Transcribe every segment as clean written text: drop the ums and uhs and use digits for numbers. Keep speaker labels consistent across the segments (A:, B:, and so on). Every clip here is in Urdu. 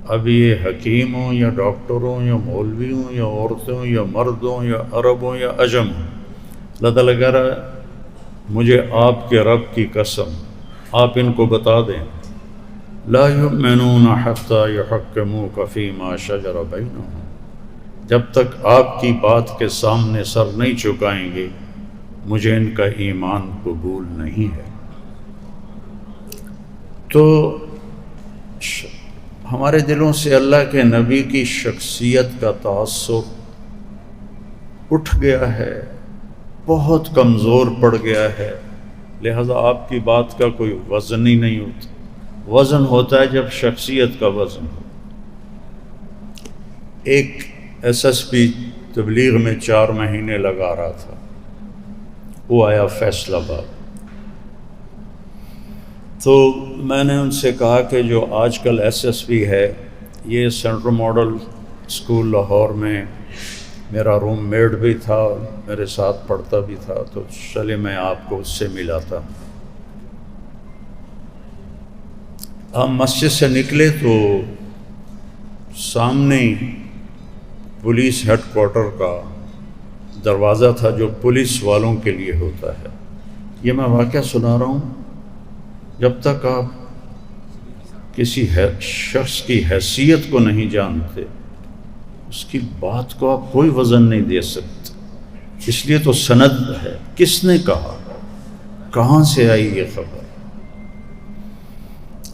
A: اب یہ حکیم ہوں یا ڈاکٹر ہوں یا مولوی ہوں یا عورتیں ہوں یا مرد ہوں یا عرب ہوں یا عجم ہوں، اللہ تعالیٰ کہہ رہا ہے مجھے آپ کے رب کی قسم آپ ان کو بتا دیں لا یؤمنون حتی یحکموک فیما شجر بینہم، جب تک آپ کی بات کے سامنے سر نہیں چکائیں گے مجھے ان کا ایمان قبول نہیں ہے۔ تو ہمارے دلوں سے اللہ کے نبی کی شخصیت کا تاثر اٹھ گیا ہے، بہت کمزور پڑ گیا ہے، لہذا آپ کی بات کا کوئی وزن ہی نہیں ہوتا۔ وزن ہوتا ہے جب شخصیت کا وزن ہو۔ ایک SSP تبلیغ میں 4 مہینے لگا رہا تھا، وہ آیا فیصل آباد، تو میں نے ان سے کہا کہ جو آج کل SSP ہے یہ سینٹرل ماڈل اسکول لاہور میں میرا روم میٹ بھی تھا، میرے ساتھ پڑھتا بھی تھا، تو چلے میں آپ کو اس سے ملاتا۔ ہم مسجد سے نکلے تو سامنے پولیس ہیڈ کوارٹر کا دروازہ تھا جو پولیس والوں کے لیے ہوتا ہے۔ یہ میں واقعہ سنا رہا ہوں، جب تک آپ کسی شخص کی حیثیت کو نہیں جانتے اس کی بات کو آپ کوئی وزن نہیں دے سکتے۔ اس لیے تو سند ہے، کس نے کہا، کہاں سے آئی یہ خبر۔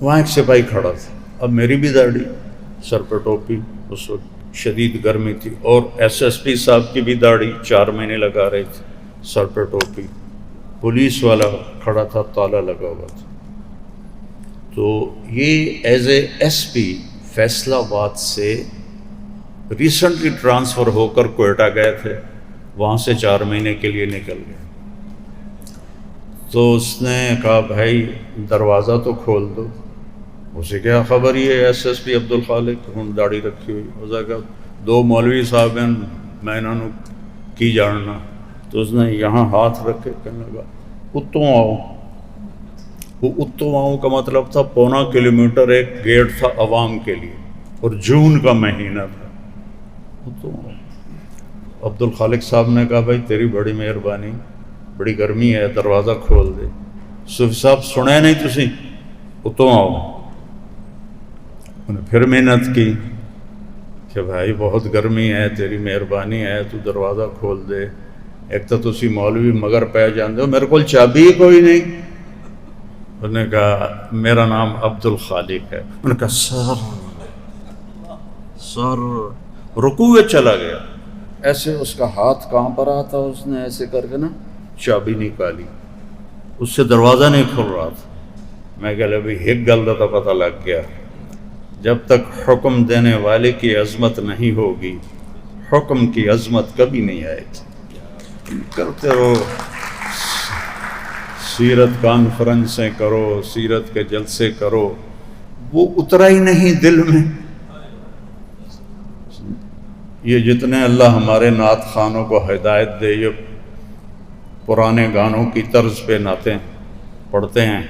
A: وہاں ایک سپاہی کھڑا تھا، اب میری بھی داڑھی، سر پہ ٹوپی، اس وقت شدید گرمی تھی، اور SSP صاحب کی بھی داڑھی 4 مہینے لگا رہے تھے، سر پہ ٹوپی، پولیس والا کھڑا تھا، تالا لگا ہوا تھا۔ تو یہ ایز اے SP فیصل آباد سے ریسنٹلی ٹرانسفر ہو کر کوئٹہ گئے تھے، وہاں سے 4 مہینے کے لیے نکل گئے۔ تو اس نے کہا بھائی دروازہ تو کھول دو۔ اسے کیا خبر یہ SSP عبدالخالق ہوں داڑھی رکھی ہوئی، اسے کہا 2 مولوی صاحب ہیں میں انہوں نے کی جاننا۔ تو اس نے یہاں ہاتھ رکھے، کہنے لگا اتوں آؤ۔ وہ اتوں آؤں کا مطلب تھا 1.25 کلومیٹر ایک گیٹ تھا عوام کے لیے، اور جون کا مہینہ تھا۔ اتوں آؤ۔ عبدالخالق صاحب نے کہا بھائی تیری بڑی مہربانی، بڑی گرمی ہے، دروازہ کھول دے۔ صوفی صاحب سنے نہیں تسی، اتوں آؤ۔ انہیں پھر محنت کی کہ بھائی بہت گرمی ہے، تیری مہربانی ہے، تو دروازہ کھول دے۔ ایک تو تسی مولوی مگر پہ جاندے ہو، میرے کو چابی ہی کوئی نہیں۔ انہوں نے کہا میرا نام عبدالخالق ہے۔ انہوں نے کہا سر رکوع میں چلا گیا، ایسے اس کا ہاتھ کہاں پر آتا تھا، اس نے ایسے کر کے نا چابی نکالی، اس سے دروازہ نہیں کھل رہا تھا۔ میں کہا ابھی ایک گل کا پتہ لگ گیا، جب تک حکم دینے والے کی عظمت نہیں ہوگی حکم کی عظمت کبھی نہیں آئے گی۔ کرتے رہو، سیرت کانفرنسیں کرو، سیرت کے جلسے کرو، وہ اترا ہی نہیں دل میں۔ یہ جتنے اللہ ہمارے نعت خوانوں کو ہدایت دے، یہ پرانے گانوں کی طرز پہ نعتیں پڑھتے ہیں۔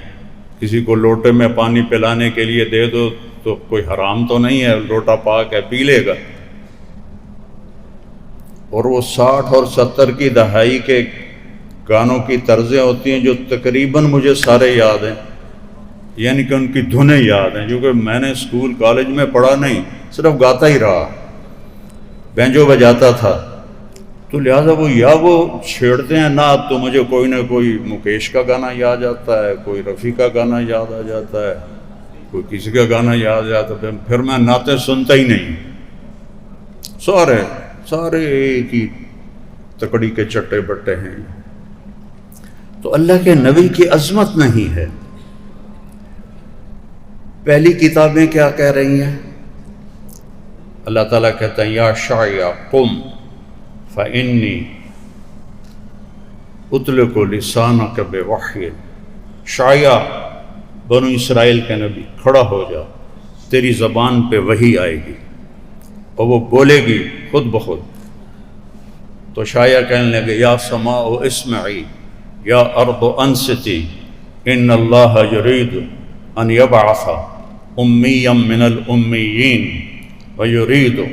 A: کسی کو لوٹے میں پانی پلانے کے لیے دے دو تو کوئی حرام تو نہیں ہے، لوٹا پاک ہے، پی لے گا۔ اور وہ 60 اور 70 کی دہائی کے گانوں کی طرزیں ہوتی ہیں جو تقریباً مجھے سارے یاد ہیں، یعنی کہ ان کی دھنیں یاد ہیں، کیونکہ میں نے اسکول کالج میں پڑھا نہیں، صرف گاتا ہی رہا، بینجو بجاتا تھا۔ تو لہٰذا وہ چھیڑتے ہیں نعت تو مجھے کوئی نہ کوئی مکیش کا گانا یاد آتا ہے، کوئی رفیع کا گانا یاد آ جاتا ہے، کوئی کسی کا گانا یاد آ جاتا ہے، پھر میں نعتیں سنتا ہی نہیں۔ سارے ایک ہی تکڑی کے چٹے بٹے ہیں۔ تو اللہ کے نبی کی عظمت نہیں ہے۔ پہلی کتابیں کیا کہہ رہی ہیں؟ اللہ تعالیٰ کہتا ہے یا شاعیا قم فإنی اطلق لسانک بوحی، شاعیا بنو اسرائیل کے نبی کھڑا ہو جا، تیری زبان پہ وحی آئے گی اور وہ بولے گی خود بخود۔ تو شاعیا کہنے لگے یا سماء اسمعی یا ارض انصتی ان اللہ یرید ان یبعث أميا من الأميين ويريد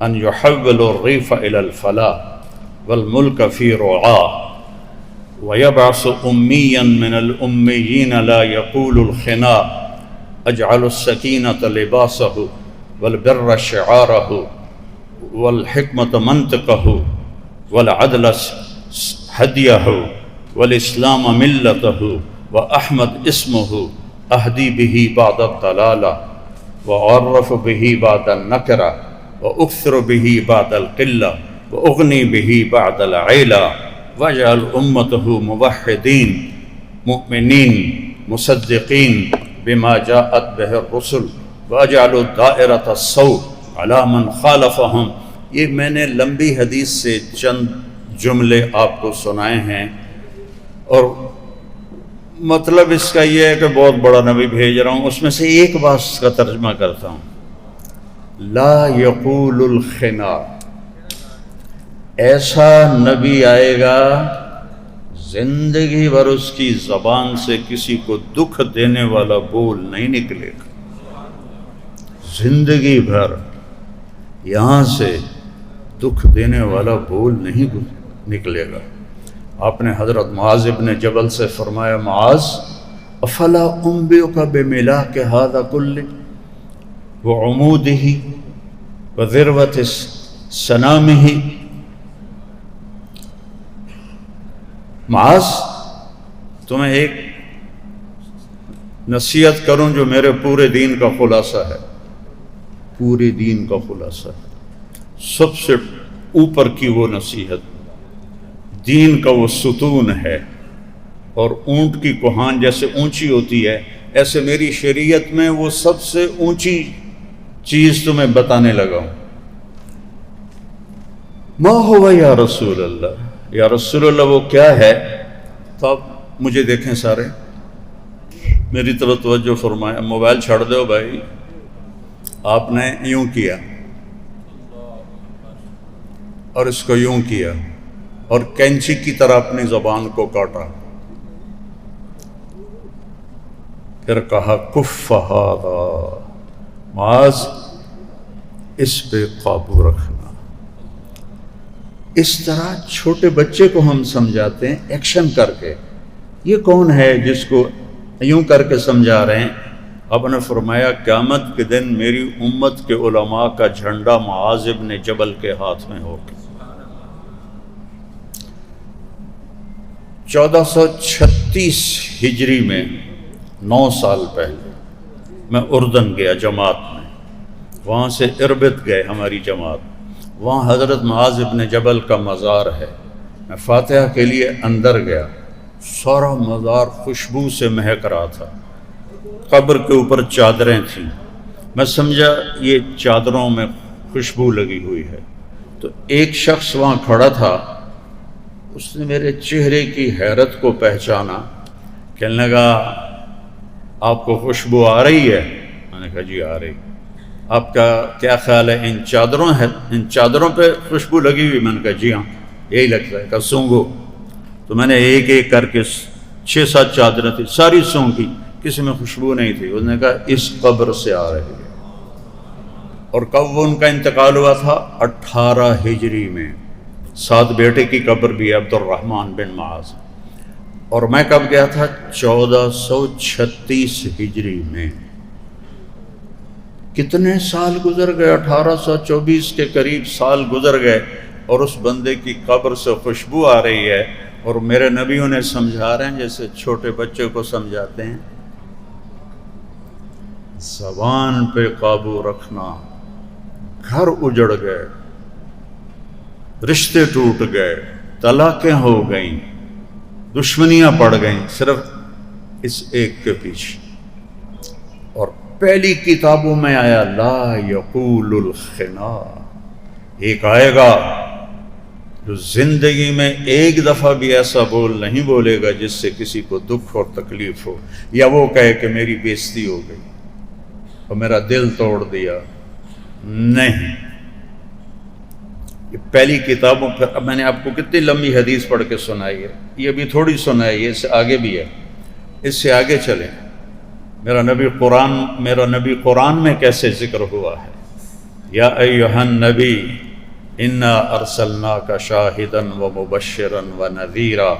A: أن يحول الريف إلى الفلاح والملك في رعاه ويبعث أميا من الأميين لا يقول الخناء أجعل السكينة لباسه والبر شعاره والحكمة منطقه والعدل هديه والإسلام ملته وأحمد اسمه أهدي به بعد الضلالة وأعرف به بعد النكرة وأكثر به بعد القلة وأغني به بعد العيلة واجعل أمته موحدين مؤمنين مصدقين بما جاءت به الرسل واجعل دائرة الصوت على من خالفهم. یہ میں نے لمبی حدیث سے چند جملے آپ کو سنائے ہیں، اور مطلب اس کا یہ ہے کہ بہت بڑا نبی بھیج رہا ہوں. اس میں سے ایک بات کا ترجمہ کرتا ہوں. لا یقول الخنا، ایسا نبی آئے گا زندگی بھر اس کی زبان سے کسی کو دکھ دینے والا بول نہیں نکلے گا. زندگی بھر یہاں سے دکھ دینے والا بول نہیں نکلے گا. آپ نے حضرت معاذ ابن جبل سے فرمایا، معاذ افلا انبئک بملاک ھذا کلہ وعمودہ وذروۃ سنامہ. معاذ تمہیں ایک نصیحت کروں جو میرے پورے دین کا خلاصہ ہے. پورے دین کا خلاصہ ہے، سب سے اوپر کی وہ نصیحت، دین کا وہ ستون ہے. اور اونٹ کی کوہان جیسے اونچی ہوتی ہے، ایسے میری شریعت میں وہ سب سے اونچی چیز تمہیں بتانے لگا ہوں. ما ہوا یا رسول اللہ، یا رسول اللہ وہ کیا ہے؟ تو آپ مجھے دیکھیں سارے، میری طرف توجہ فرمائیں. موبائل چھوڑ دو بھائی. آپ نے یوں کیا اور اس کو یوں کیا اور کینچی کی طرح اپنی زبان کو کاٹا، پھر کہا کف ھذا، معاذ اس پہ قابو رکھنا. اس طرح چھوٹے بچے کو ہم سمجھاتے ہیں ایکشن کر کے. یہ کون ہے جس کو یوں کر کے سمجھا رہے ہیں؟ آپ نے فرمایا قیامت کے دن میری امت کے علماء کا جھنڈا معاذ ابن جبل کے ہاتھ میں ہوگا. 1436 ہجری میں 9 سال پہلے میں اردن گیا جماعت میں. وہاں سے اربد گئے ہماری جماعت. وہاں حضرت معاذ ابن جبل کا مزار ہے. میں فاتحہ کے لیے اندر گیا، سارا مزار خوشبو سے مہک رہا تھا. قبر کے اوپر چادریں تھیں. میں سمجھا یہ چادروں میں خوشبو لگی ہوئی ہے. تو ایک شخص وہاں کھڑا تھا، اس نے میرے چہرے کی حیرت کو پہچانا. کہنے لگا آپ کو خوشبو آ رہی ہے؟ میں نے کہا جی آ رہی. آپ کا کیا خیال ہے ان چادروں پہ خوشبو لگی ہوئی؟ میں نے کہا جی ہاں یہی لگتا ہے. کہا سونگو. تو میں نے ایک ایک کر کے 6-7 چادریں تھیں ساری سونگی، کسی میں خوشبو نہیں تھی. اس نے کہا اس قبر سے آ رہی ہے. اور کب وہ ان کا انتقال ہوا تھا؟ 18 ہجری میں. 7 بیٹے کی قبر بھی ہے، عبد الرحمن بن معاذ. اور میں کب گیا تھا؟ 1436 ہجری میں. کتنے سال گزر گئے؟ 1824 کے قریب سال گزر گئے، اور اس بندے کی قبر سے خوشبو آ رہی ہے. اور میرے نبی انہیں سمجھا رہے ہیں جیسے چھوٹے بچے کو سمجھاتے ہیں. زبان پہ قابو رکھنا. گھر اجڑ گئے، رشتے ٹوٹ گئے، طلاقیں ہو گئیں، دشمنیاں پڑ گئیں، صرف اس ایک کے پیچھے. اور پہلی کتابوں میں آیا لا یقول الخنا. ایک آئے گا جو زندگی میں ایک دفعہ بھی ایسا بول نہیں بولے گا جس سے کسی کو دکھ اور تکلیف ہو، یا وہ کہے کہ میری بے عزتی ہو گئی اور میرا دل توڑ دیا. نہیں. یہ پہلی کتابوں پر. اب میں نے آپ کو کتنی لمبی حدیث پڑھ کے سنائی ہے، یہ بھی تھوڑی سنائی ہے، اس سے آگے بھی ہے. اس سے آگے چلیں. میرا نبی قرآن میں کیسے ذکر ہوا ہے؟ یا ایھا النبی انا ارسلناک شاہدا ومبشرا ونذیرا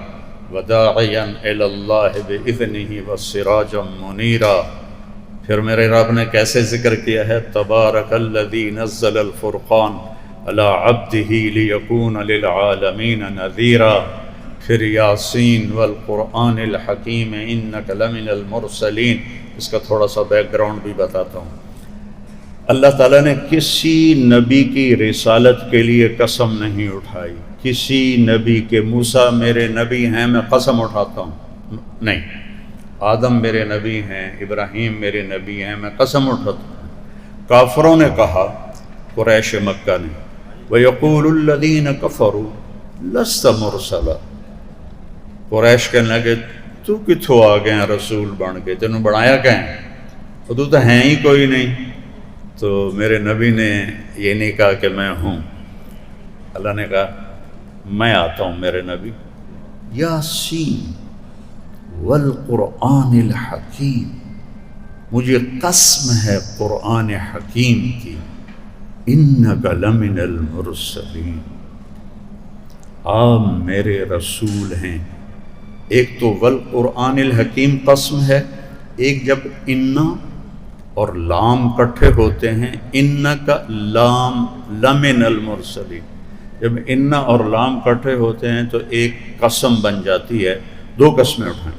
A: وداعیا الی اللہ باذنہ وسراجا منیرا۔ پھر میرے رب نے کیسے ذکر کیا ہے؟ تبارک الذی نزل الفرقان علی عبدہ لیکون للعالمین نذیرا۔ پھر یاسین والقرآن الحکیم انک لمن المرسلین۔ اس کا تھوڑا سا بیک گراؤنڈ بھی بتاتا ہوں۔ اللہ تعالیٰ نے کسی نبی کی رسالت کے لیے قسم نہیں اٹھائی، کسی نبی کے موسیٰ میرے نبی ہیں میں قسم اٹھاتا ہوں نہیں، آدم میرے نبی ہیں، ابراہیم میرے نبی ہیں میں قسم اٹھاتا ہوں۔ کافروں نے کہا، قریش مکہ نے، وَيَقُولُ الَّذِينَ كَفَرُوا لَسْتَ مُرْسَلًا، قریش کہنے لگے تو کتھوں آ گئے رسول بن کے، تینوں بنایا کہیں، تو تو ہیں ہی کوئی نہیں۔ تو میرے نبی نے یہ نہیں کہا کہ میں ہوں، اللہ نے کہا میں آتا ہوں میرے نبی۔ یاسین والقرآن الحکیم، مجھے قسم ہے قرآن حکیم کی، انک لمن المرسلین، آپ میرے رسول ہیں۔ ایک تو والقرآن الحکیم قسم ہے، ایک جب انا اور لام کٹھے ہوتے ہیں، انک لام لمن المرسلین، جب انا اور لام کٹھے ہوتے ہیں تو ایک قسم بن جاتی ہے، دو قسمیں اٹھائیں۔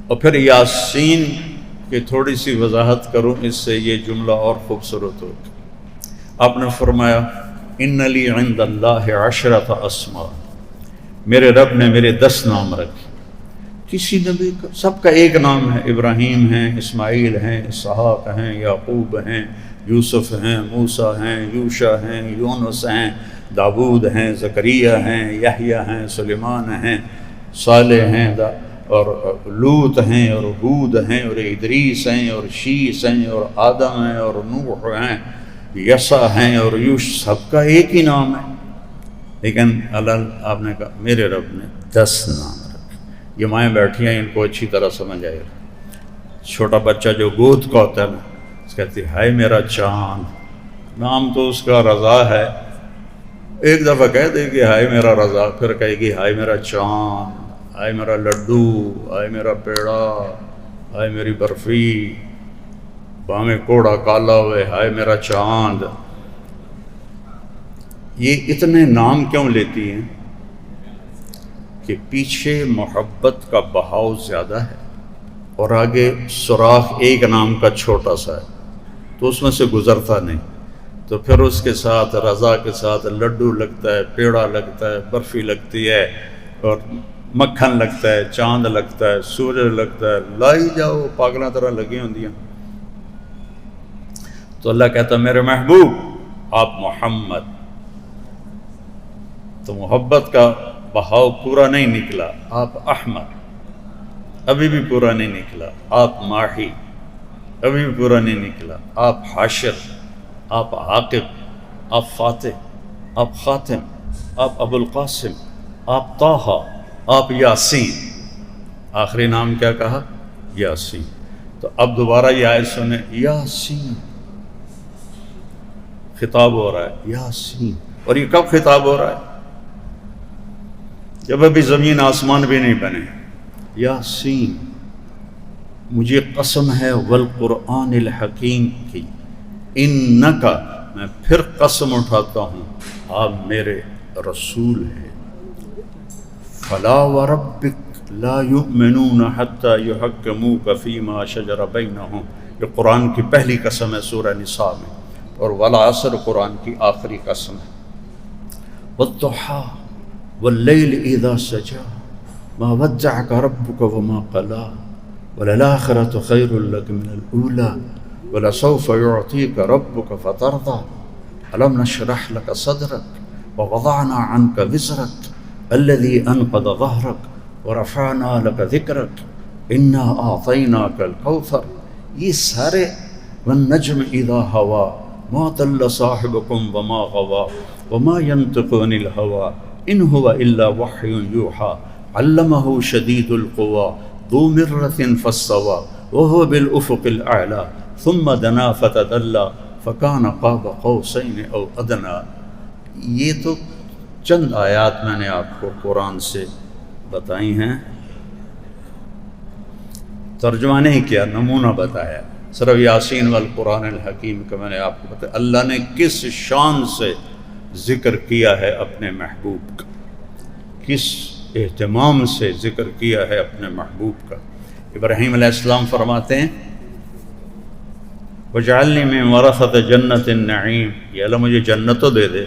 A: اور پھر یاسین کی تھوڑی سی وضاحت کروں، اس سے یہ جملہ اور خوبصورت ہو۔ آپ نے فرمایا ان لی عند اللہ عشرۃ اسماء، میرے رب نے میرے 10 نام رکھے، کسی نبی کا سب کا ایک نام ہے، ابراہیم ہیں، اسماعیل ہیں، اسحاق ہیں، یعقوب ہیں، یوسف ہیں، موسیٰ ہیں، یوشع ہیں، یونس ہیں، داود ہیں، زکریا ہیں، یحییٰ ہیں، سلیمان ہیں، صالح ہیں، اور لوط ہیں، اور ہود ہیں، اور ادریس ہیں، اور شیس ہیں، اور آدم ہیں، اور نوح ہیں، یسع ہیں، اور یوش، سب کا ایک ہی نام ہے۔ لیکن اللہ آپ نے کہا میرے رب نے 10 نام رکھے۔ یہ مائیں بیٹھی ہیں، ان کو اچھی طرح سمجھ آئے گا۔ چھوٹا بچہ جو گود کا ہوتا ہے نا، اس کہتی ہے ہائے میرا چاند، نام تو اس کا رضا ہے، ایک دفعہ کہہ دے گی ہائے میرا رضا، پھر کہے گی ہائے میرا چاند، ہائے میرا لڈو، ہائے میرا پیڑا، ہائے میری برفی، بامے کوڑا کالا ہوئے، ہائے میرا چاند۔ یہ اتنے نام کیوں لیتی ہیں؟ کہ پیچھے محبت کا بہاؤ زیادہ ہے اور آگے سوراخ ایک نام کا چھوٹا سا ہے، تو اس میں سے گزرتا نہیں، تو پھر اس کے ساتھ رضا کے ساتھ لڈو لگتا ہے، پیڑا لگتا ہے، برفی لگتی ہے، اور مکھن لگتا ہے، چاند لگتا ہے، سورج لگتا ہے، لائی جاؤ پاگلاں طرح لگی ہوندیاں۔ تو اللہ کہتا میرے محبوب آپ محمد، تو محبت کا بہاؤ پورا نہیں نکلا، آپ احمد ابھی بھی پورا نہیں نکلا، آپ ماہی ابھی بھی پورا نہیں نکلا، آپ حاشر، آپ عاقب، آپ فاتح، آپ خاتم، آپ ابو القاسم، آپ طٰہٰ، آپ یاسین۔ آخری نام کیا کہا؟ یاسین۔ تو اب دوبارہ یہ آیت سنیں، یاسین خطاب ہو رہا ہے، یاسین۔ اور یہ کب خطاب ہو رہا ہے؟ جب ابھی زمین آسمان بھی نہیں بنے۔ یاسین، مجھے قسم ہے والقرآن الحکیم کی، انکا، میں پھر قسم اٹھاتا ہوں آپ میرے رسول ہیں۔ فلا وربک لا یؤمنون حتی یحکموک فیما شجر بینہم، یہ قرآن کی پہلی قسم ہے سورہ نساء میں، اور والعصر قرآن کی آخری قسم ہے۔ والضحیٰ واللیل اذا سجا ما ودعک ربک وما قلا وللآخرۃ خیر لک من الاولی ولسوف یعطیک ربک فترضی الم نشرح لک صدرک ووضعنا عنک وزرک الذی انقض ظہرک ورفعنا لک ذکرک انا اعطیناک الکوثر۔ یہ سارے والنجم اذا ہوا ما ضل صاحبکم وما غوا وما ينطق عن الہوا ان هو الا وحی یوحی علمہ شدید القوی ذو مرۃ فاستوی وهو بالأفق الأعلى ثم دنا فتدلى فكان قاب قوسين أو أدنى. یہ تو چند آیات میں نے آپ کو قرآن سے بتائی ہیں، ترجمہ نہیں کیا، نمونہ بتایا. صرف یاسین والقرآن الحکیم کا میں نے آپ کو بتایا اللہ نے کس شان سے ذکر کیا ہے اپنے محبوب کا، کس اہتمام سے ذکر کیا ہے اپنے محبوب کا. ابراہیم علیہ السلام فرماتے ہیں وَجْعَلْنِي مِن وَرَثَةِ جَنَّةِ النَّعِيمِ، یہ اللہ مجھے جنت تو دے دے.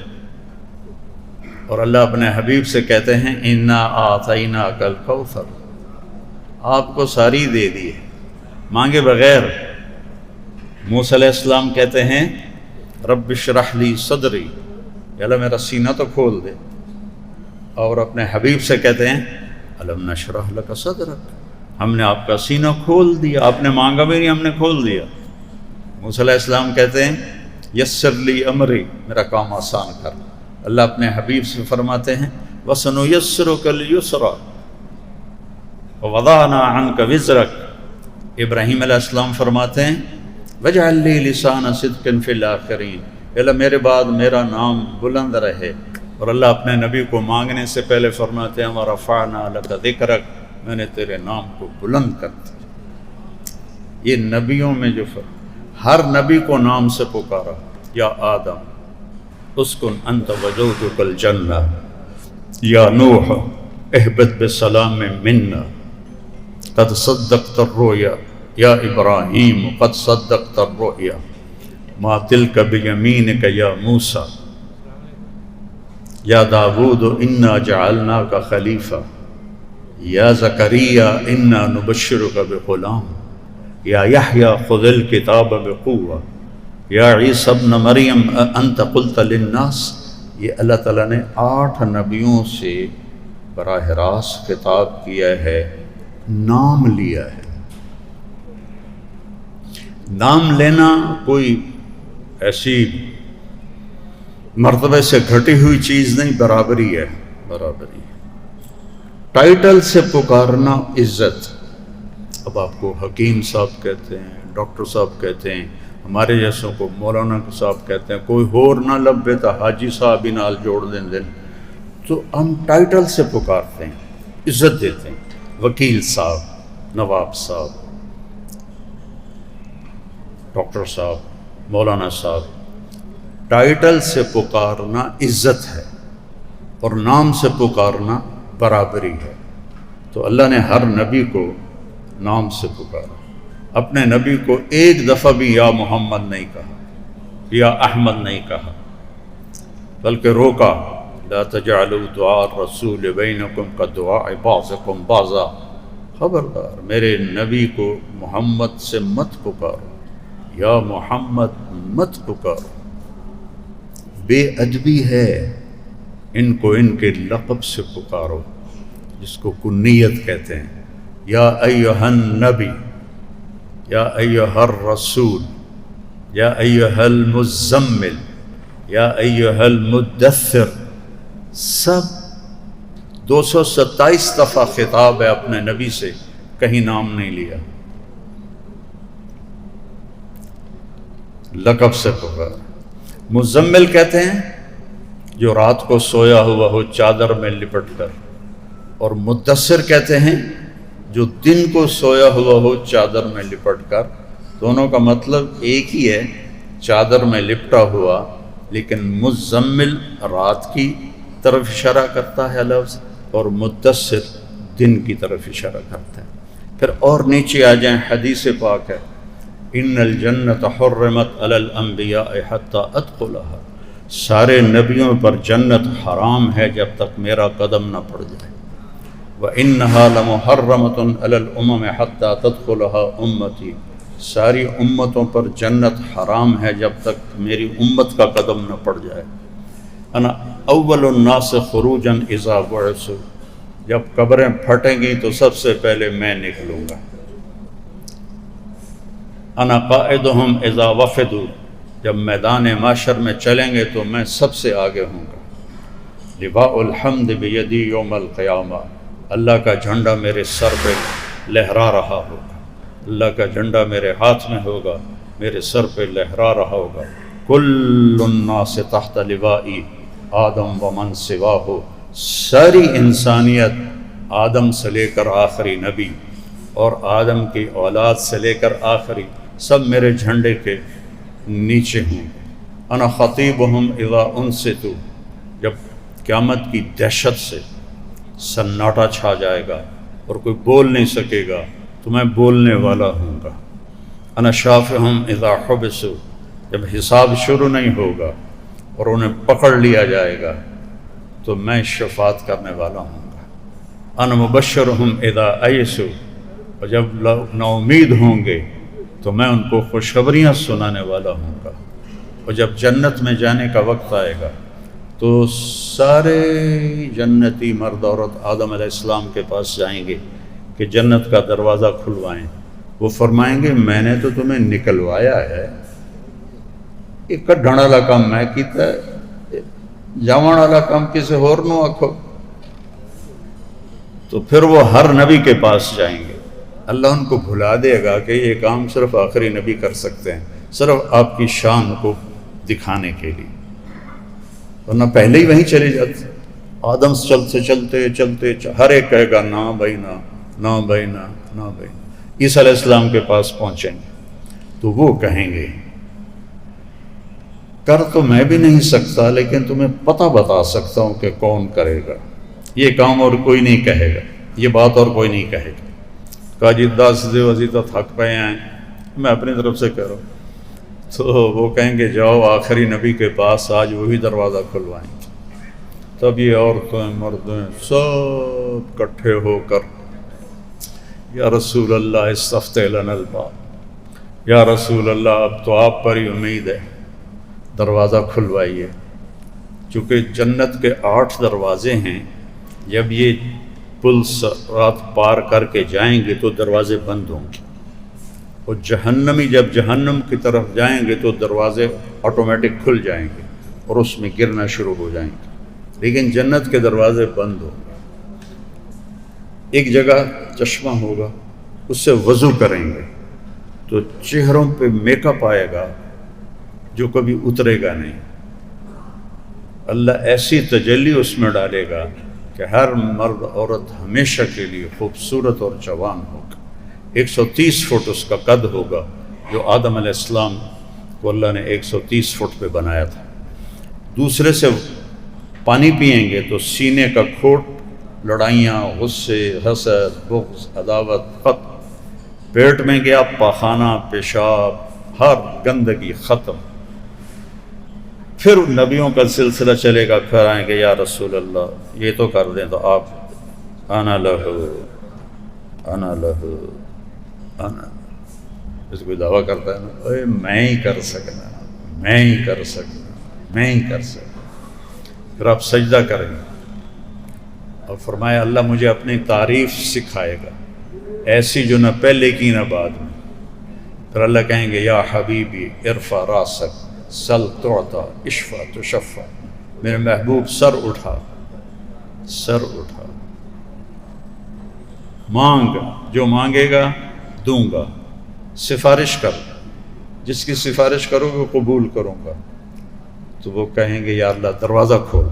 A: اور اللہ اپنے حبیب سے کہتے ہیں اِنَّا أَعْطَيْنَاكَ الْكَوْثَرَ، آپ کو ساری دے دی ہے مانگے بغیر. موسیٰ علیہ السلام کہتے ہیں رب اشرح لی صدری، یا اللہ میرا سینہ تو کھول دے. اور اپنے حبیب سے کہتے ہیں الم نشرح لک صدرک، ہم نے آپ کا سینہ کھول دیا، آپ نے مانگا بھی نہیں، ہم نے کھول دیا. موسیٰ علیہ السلام کہتے ہیں یسر لی امری، میرا کام آسان کر. اللہ اپنے حبیب سے فرماتے ہیں وَسَنُيَسِّرُكَ الْيُسْرَى وَوَضَعْنَا عَنْكَ وِزْرَكَ. ابراہیم علیہ السلام فرماتے ہیں وَاجْعَلْ لِي لِسَانَ صِدْقٍ فِي الْآخِرِينَ، اللہ میرے بعد میرا نام بلند رہے. اور اللہ اپنے نبی کو مانگنے سے پہلے فرماتے ہیں وَرَفَعْنَا لَكَ ذِكْرَكَ، میں نے تیرے نام کو بلند کر دیا. یہ نبیوں میں جو ہر نبی کو نام سے پکارا، یا آدم اسکن انت وزوجک الجنہ، یا نوح اہبط بسلام منا قد صدقت الرؤیا، یا ابراہیم قد صدقت الرؤیا ما تلک بیمینک یا موسیٰ، یا داود انا جعلناک خلیفہ، یا زکریا انا نبشرک بغلام، یا یحییٰ خذ الکتاب بقوہ، یا عیسیٰ ابن مریم انت قلت للناس. یہ اللہ تعالیٰ نے 8 نبیوں سے براہ راست خطاب کیا ہے، نام لیا ہے. نام لینا کوئی ایسی مرتبے سے گھٹی ہوئی چیز نہیں، برابری ہے، برابری. ٹائٹل سے پکارنا عزت. اب آپ کو حکیم صاحب کہتے ہیں، ڈاکٹر صاحب کہتے ہیں، ہمارے جیسوں کو مولانا صاحب کہتے ہیں، کوئی ہور نہ لبے تو حاجی صاحب ہی نال جوڑ دیں. تو ہم ٹائٹل سے پکارتے ہیں، عزت دیتے ہیں. وکیل صاحب، نواب صاحب، ڈاکٹر صاحب، مولانا صاحب. ٹائٹل سے پکارنا عزت ہے اور نام سے پکارنا برابری ہے. تو اللہ نے ہر نبی کو نام سے پکارا. اپنے نبی کو ایک دفعہ بھی یا محمد نہیں کہا، یا احمد نہیں کہا، بلکہ روکا لا تجعلوا دعاء الرسول بینکم کدعاء بعضکم بعضا. خبردار میرے نبی کو محمد سے مت پکارو، یا محمد مت پکارو. بے ادبی ہے. ان کو ان کے لقب سے پکارو جس کو کنیت کہتے ہیں. یا ایہا النبی، یا ایہا الرسول، یا ایہا المزمل، یا ایہا المدثر. سب 227 دفعہ خطاب ہے اپنے نبی سے، کہیں نام نہیں لیا، لقب سے پکارا. مزمل کہتے ہیں جو رات کو سویا ہوا ہو چادر میں لپٹ کر، اور مدثر کہتے ہیں جو دن کو سویا ہوا ہو چادر میں لپٹ کر. دونوں کا مطلب ایک ہی ہے، چادر میں لپٹا ہوا، لیکن مزمل رات کی طرف اشارہ کرتا ہے لفظ، اور مدثر دن کی طرف اشارہ کرتا ہے. پھر اور نیچے آ جائیں، حدیث پاک ہے ان الجنت حرمت علی الانبیاء حتی ادخلها، سارے نبیوں پر جنت حرام ہے جب تک میرا قدم نہ پڑ جائے. وَإِنَّهَا لَمُحَرَّمَةٌ عَلَى الْأُمَمِ حَتَّى تَدْخُلَهَا أُمَّتِي، ساری امتوں پر جنت حرام ہے جب تک میری امت کا قدم نہ پڑ جائے. انا اول الناس خروجا اذا بعثوا، جب قبریں پھٹیں گی تو سب سے پہلے میں نکلوں گا. انا قائدهم اذا وفدوا، جب میدان معاشر میں چلیں گے تو میں سب سے آگے ہوں گا. لواء الحمد بیدی یوم القیامہ، اللہ کا جھنڈا میرے سر پہ لہرا رہا ہوگا. اللہ کا جھنڈا میرے ہاتھ میں ہوگا، میرے سر پہ لہرا رہا ہوگا، کل الناس تحت لوائی آدم و من سواہ، ساری انسانیت آدم سے لے کر آخری نبی اور آدم کی اولاد سے لے کر آخری سب میرے جھنڈے کے نیچے ہوں۔ انا خطیبہم اذا انصتوا، جب قیامت کی دہشت سے سناٹا چھا جائے گا اور کوئی بول نہیں سکے گا تو میں بولنے والا ہوں گا۔ انا شافعہم اذا حبسوا، جب حساب شروع نہیں ہوگا اور انہیں پکڑ لیا جائے گا تو میں شفاعت کرنے والا ہوں گا۔ انا مبشرہم اذا ایسوا، اور جب لوگ نا امید ہوں گے تو میں ان کو خوشخبریاں سنانے والا ہوں گا۔ اور جب جنت میں جانے کا وقت آئے گا تو سارے جنتی مرد عورت آدم علیہ السلام کے پاس جائیں گے کہ جنت کا دروازہ کھلوائیں۔ وہ فرمائیں گے میں نے تو تمہیں نکلوایا ہے، ایک کڈھن والا کام میں کیتا ہے، جاون والا کام کسی اور نو آکھو۔ تو پھر وہ ہر نبی کے پاس جائیں گے، اللہ ان کو بھلا دے گا کہ یہ کام صرف آخری نبی کر سکتے ہیں، صرف آپ کی شان کو دکھانے کے لیے، ورنہ پہلے ہی وہیں چلے جاتے۔ آدم سے چلتے ہر ایک کہے گا نا بھائی نا، نا بھائی نا، نا بھائی نا۔ عیسیٰ علیہ السلام کے پاس پہنچیں گے تو وہ کہیں گے کر تو میں بھی نہیں سکتا لیکن تمہیں پتہ بتا سکتا ہوں کہ کون کرے گا، یہ کام اور کوئی نہیں کہے گا، یہ بات اور کوئی نہیں کہے گا۔ کہا جی 10 وزی تو تھک پئے ہیں، میں اپنی طرف سے کہہ رہا ہوں۔ تو وہ کہیں گے جاؤ آخری نبی کے پاس، آج وہی دروازہ کھلوائیں گے۔ تب یہ عورتیں مردیں سب کٹھے ہو کر یا رسول اللہ استفتح لنا الباب، یا رسول اللہ اب تو آپ پر ہی امید ہے، دروازہ کھلوائیے۔ چونکہ جنت کے 8 دروازے ہیں، جب یہ پل رات پار کر کے جائیں گے تو دروازے بند ہوں گے، اور جہنمی جب جہنم کی طرف جائیں گے تو دروازے آٹومیٹک کھل جائیں گے اور اس میں گرنا شروع ہو جائیں گے، لیکن جنت کے دروازے بند ہوں گے۔ ایک جگہ چشمہ ہوگا، اس سے وضو کریں گے تو چہروں پہ میک اپ آئے گا جو کبھی اترے گا نہیں۔ اللہ ایسی تجلی اس میں ڈالے گا کہ ہر مرد عورت ہمیشہ کے لیے خوبصورت اور جوان ہوگا۔ 130 فٹ اس کا قد ہوگا، جو آدم علیہ السلام کو اللہ نے 130 فٹ پہ بنایا تھا۔ دوسرے سے پانی پئیں گے تو سینے کا کھوٹ، لڑائیاں، غصے، حسد، بغض، عداوت ختم۔ پیٹ میں گیا پاخانہ، پیشاب، ہر گندگی ختم۔ پھر نبیوں کا سلسلہ چلے گا، پھر آئیں گے یا رسول اللہ یہ تو کر دیں، تو آپ انا لہو انا لہو انا، اس کو دعویٰ کرتا ہے نا، اے میں ہی کر سکنا، میں ہی کر سکنا، میں ہی کر سکنا۔ پھر آپ سجدہ کریں گے اور فرمایا اللہ مجھے اپنی تعریف سکھائے گا ایسی جو نہ پہلے کی نہ بعد میں۔ پھر اللہ کہیں گے یا حبیبی ارفع راسک سل تعطا اشفع تشفع، میرے محبوب سر اٹھا، سر اٹھا، مانگ، جو مانگے گا دوں گا، سفارش کر، جس کی سفارش کرو گے وہ قبول کروں گا۔ تو وہ کہیں گے یا اللہ دروازہ کھول،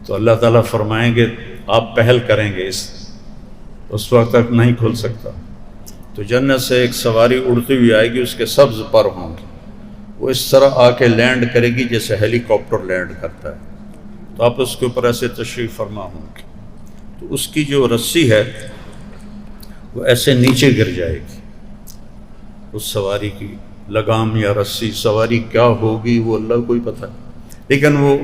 A: تو اللہ تعالیٰ فرمائیں گے آپ پہل کریں گے، اس وقت تک نہیں کھل سکتا۔ تو جنت سے ایک سواری اڑتی ہوئی آئے گی، اس کے سبز پر ہوں گے، وہ اس طرح آ کے لینڈ کرے گی جیسے ہیلی کاپٹر لینڈ کرتا ہے، تو آپ اس کے اوپر ایسے تشریف فرما ہوں گے، تو اس کی جو رسی ہے وہ ایسے نیچے گر جائے گی، اس سواری کی لگام یا رسی، سواری کیا ہوگی وہ اللہ کو ہی پتہ ہے، لیکن وہ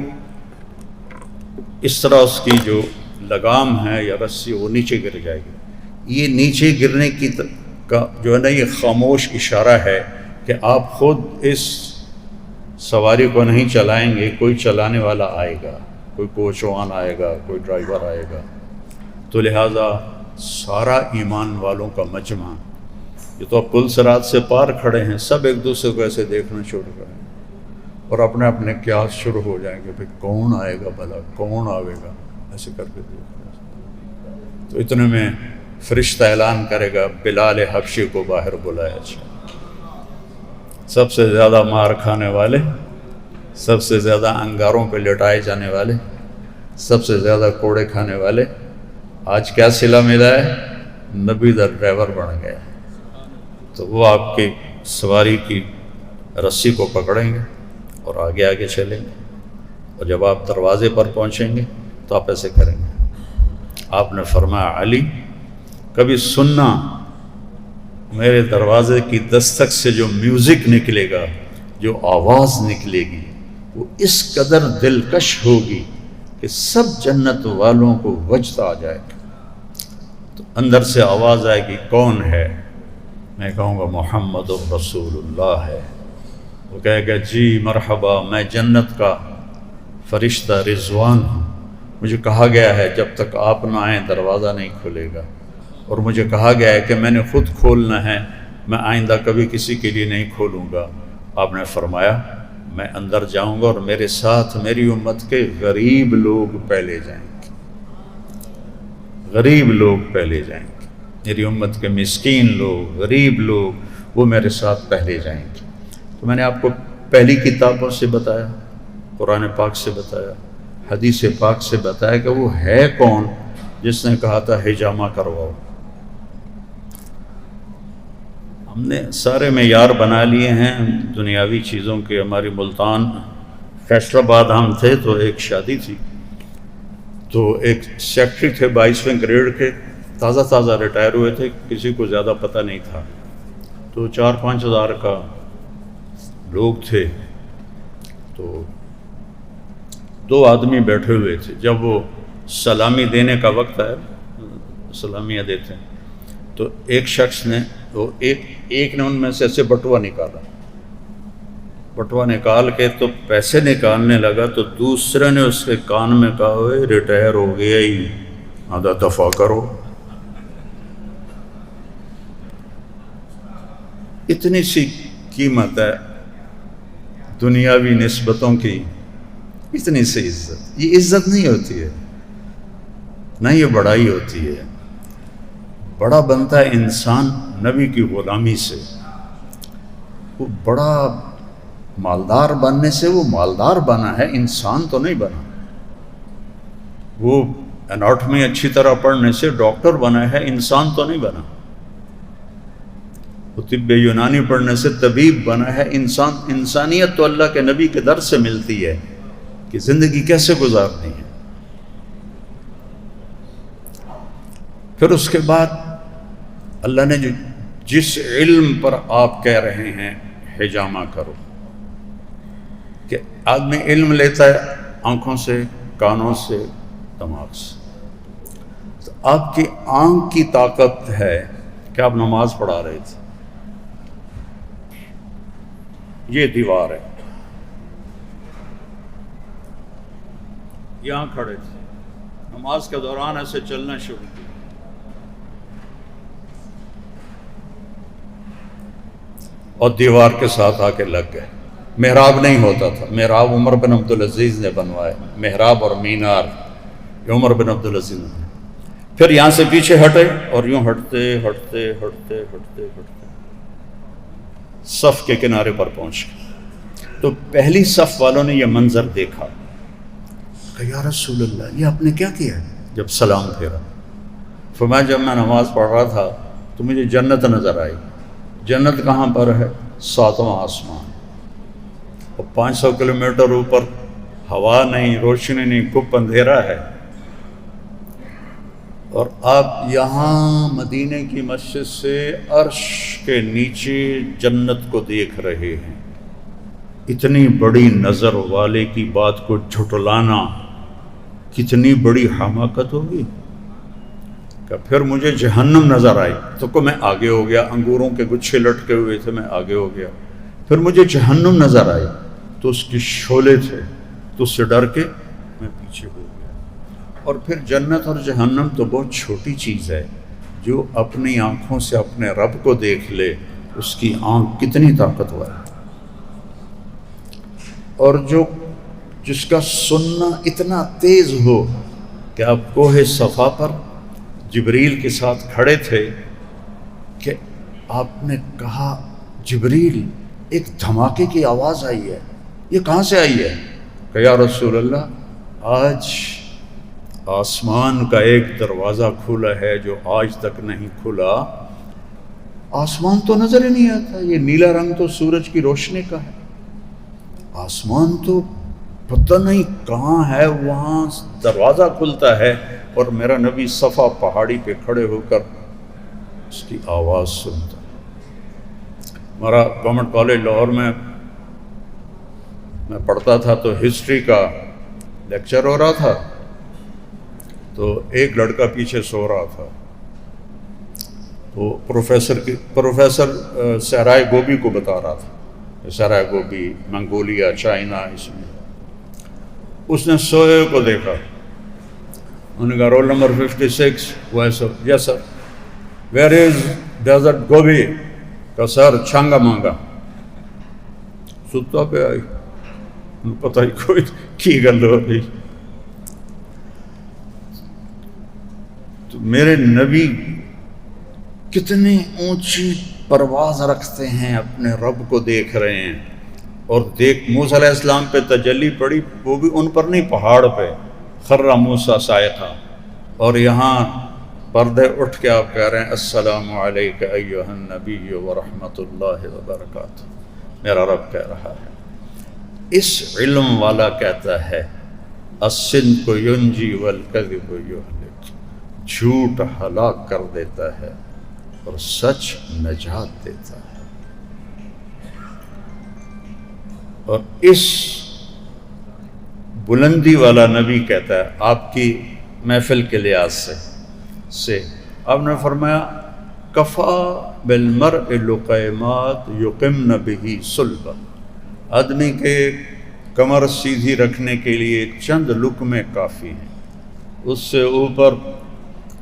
A: اس طرح اس کی جو لگام ہے یا رسی وہ نیچے گر جائے گی۔ یہ نیچے گرنے کی کا جو ہے نا یہ خاموش اشارہ ہے کہ آپ خود اس سواری کو نہیں چلائیں گے، کوئی چلانے والا آئے گا، کوئی کوچوان آئے گا، کوئی ڈرائیور آئے گا۔ تو لہٰذا سارا ایمان والوں کا مجمع، یہ تو اب پل صراط سے پار کھڑے ہیں، سب ایک دوسرے کو ایسے دیکھنا شروع کریں اور اپنے اپنے قیاس شروع ہو جائیں گے، بھئی کون آئے گا بھلا، کون آئے گا، ایسے کر کے دیکھنا۔ تو اتنے میں فرشتہ اعلان کرے گا بلال حبشی کو باہر بلایا جائے۔ سب سے زیادہ مار کھانے والے، سب سے زیادہ انگاروں پہ لٹائے جانے والے، سب سے زیادہ کوڑے کھانے والے، آج کیا صلہ ملا ہے؟ نبی دا ڈرائیور بن گیا۔ تو وہ آپ کی سواری کی رسی کو پکڑیں گے اور آگے آگے چلیں گے، اور جب آپ دروازے پر پہنچیں گے تو آپ ایسے کریں گے۔ آپ نے فرمایا علی، کبھی سننا میرے دروازے کی دستک سے جو میوزک نکلے گا، جو آواز نکلے گی، وہ اس قدر دلکش ہوگی کہ سب جنت والوں کو وجد آ جائے گا۔ تو اندر سے آواز آئے گی کون ہے؟ میں کہوں گا محمد رسول اللہ ہے۔ وہ کہے گا جی مرحبا، میں جنت کا فرشتہ رضوان ہوں، مجھے کہا گیا ہے جب تک آپ نہ آئیں دروازہ نہیں کھلے گا، اور مجھے کہا گیا ہے کہ میں نے خود کھولنا ہے، میں آئندہ کبھی کسی کے لیے نہیں کھولوں گا۔ آپ نے فرمایا میں اندر جاؤں گا اور میرے ساتھ میری امت کے غریب لوگ پہلے جائیں گے، غریب لوگ پہلے جائیں گے، میری امت کے مسکین لوگ، غریب لوگ، وہ میرے ساتھ پہلے جائیں گے۔ تو میں نے آپ کو پہلی کتابوں سے بتایا، قرآن پاک سے بتایا، حدیث پاک سے بتایا کہ وہ ہے کون جس نے کہا تھا حجامہ کرواؤ۔ ہم نے سارے معیار بنا لیے ہیں دنیاوی چیزوں کے۔ ہماری ملتان فیصل آباد ہم تھے تو ایک شادی تھی، تو ایک سیکٹری تھے 22ویں گریڈ کے، تازہ تازہ ریٹائر ہوئے تھے، کسی کو زیادہ پتہ نہیں تھا، تو 4-5 ہزار کا لوگ تھے، تو 2 آدمی بیٹھے ہوئے تھے۔ جب وہ سلامی دینے کا وقت آیا، سلامیاں دیتے ہیں، تو ایک شخص نے ایک نے ان میں سے ایسے بٹوا نکالا، بٹوا نکال کے تو پیسے نکالنے لگا، تو دوسرے نے اس کے کان میں کہا ہوئے ریٹائر ہو گیا ہی، آدھا دفع کرو۔ اتنی سی قیمت ہے دنیاوی نسبتوں کی، اتنی سی عزت، یہ عزت نہیں ہوتی ہے، نہ یہ بڑائی ہوتی ہے۔ بڑا بنتا ہے انسان نبی کی غلامی سے، وہ بڑا مالدار بننے سے وہ مالدار بنا ہے، انسان تو نہیں بنا۔ وہ اناٹمی اچھی طرح پڑھنے سے ڈاکٹر بنا ہے، انسان تو نہیں بنا۔ وہ طب یونانی پڑھنے سے طبیب بنا ہے، انسانیت تو اللہ کے نبی کے در سے ملتی ہے کہ زندگی کیسے گزارنی ہے۔ پھر اس کے بعد اللہ نے جس علم پر آپ کہہ رہے ہیں حجامہ کرو، کہ آدمی علم لیتا ہے آنکھوں سے، کانوں سے، دماغ سے، تو آپ کی آنکھ کی طاقت ہے کہ آپ نماز پڑھا رہے تھے، یہ دیوار ہے، یہاں کھڑے تھے، نماز کے دوران ایسے چلنا شروع کیا، اور دیوار کے ساتھ آ کے لگ گئے۔ محراب نہیں ہوتا تھا، محراب عمر بن عبدالعزیز نے بنوایا، محراب اور مینار یہ عمر بن عبدالعزیز نے۔ پھر یہاں سے پیچھے ہٹے اور یوں ہٹتے ہٹتے ہٹتے ہٹتے ہٹتے صف کے کنارے پر پہنچ گئے۔ تو پہلی صف والوں نے یہ منظر دیکھا کہ یا رسول اللہ یہ آپ نے کیا کیا ہے؟ جب سلام پھیرا، فرمایا جب میں نماز پڑھ رہا تھا تو مجھے جنت نظر آئی۔ جنت کہاں پر ہے؟ 7واں آسمان، اور 500 کلومیٹر اوپر ہوا نہیں، روشنی نہیں، کپ اندھیرا ہے، اور آپ یہاں مدینے کی مسجد سے عرش کے نیچے جنت کو دیکھ رہے ہیں۔ اتنی بڑی نظر والے کی بات کو جھٹلانا کتنی بڑی حماقت ہوگی۔ کہ پھر مجھے جہنم نظر آئی تو میں آگے ہو گیا، انگوروں کے گچھے لٹکے ہوئے تھے، میں آگے ہو گیا۔ پھر مجھے جہنم نظر آئی تو اس کی شعلے تھے، تو اس سے ڈر کے میں پیچھے ہو گیا۔ اور پھر جنت اور جہنم تو بہت چھوٹی چیز ہے، جو اپنی آنکھوں سے اپنے رب کو دیکھ لے اس کی آنکھ کتنی طاقتور ہے، اور جس کا سننا اتنا تیز ہو کہ آپ کوہ صفا پر جبریل کے ساتھ کھڑے تھے کہ آپ نے کہا جبریل ایک دھماکے کی آواز آئی ہے، یہ کہاں سے آئی ہے؟ کہ یا رسول اللہ آج آسمان کا ایک دروازہ کھلا ہے جو آج تک نہیں کھلا۔ آسمان تو نظر ہی نہیں آتا، یہ نیلا رنگ تو سورج کی روشنی کا ہے، آسمان تو پتہ نہیں کہاں ہے، وہاں دروازہ کھلتا ہے اور میرا نبی صفا پہاڑی پہ کھڑے ہو کر اس کی آواز سنتا۔ ہمارا گورنمنٹ کالج لاہور میں پڑھتا تھا تو ہسٹری کا لیکچر ہو رہا تھا، تو ایک لڑکا پیچھے سو رہا تھا، تو پروفیسر صحرائے گوبی کو بتا رہا تھا، صحرائے گوبی، منگولیا، چائنا، اس میں اس نے سوئے کو دیکھا، انہوں نے کہا رول نمبر 56 وہ ہے سر، یس سر، ویئر از ڈیزرٹ گوبی؟ کا سر چھانگا مانگا۔ ستا پہ آئی، پتہ ہی کوئی کی گل ہو رہی۔ تو میرے نبی کتنی اونچی پرواز رکھتے ہیں، اپنے رب کو دیکھ رہے ہیں، اور موسیٰ علیہ السلام پہ تجلی پڑی، وہ بھی ان پر نہیں، پہاڑ پہ، خر موسیٰ صاعقہ، اور یہاں پردے اٹھ کے آپ کہہ رہے ہیں السلام علیک ایھا النبی ورحمۃ اللہ وبرکاتہ۔ میرا رب کہہ رہا ہے، اس علم والا کہتا ہے الصدق ینجی والکذب یہلک، جھوٹ ہلاک کر دیتا ہے اور سچ نجات دیتا ہے۔ اور اس بلندی والا نبی کہتا ہے آپ کی محفل کے لحاظ سے آپ نے فرمایا کفا بالمرء لقیمات یقمن بہ صلبہ، آدمی کے کمر سیدھی رکھنے کے لیے چند لقمے کافی ہیں، اس سے اوپر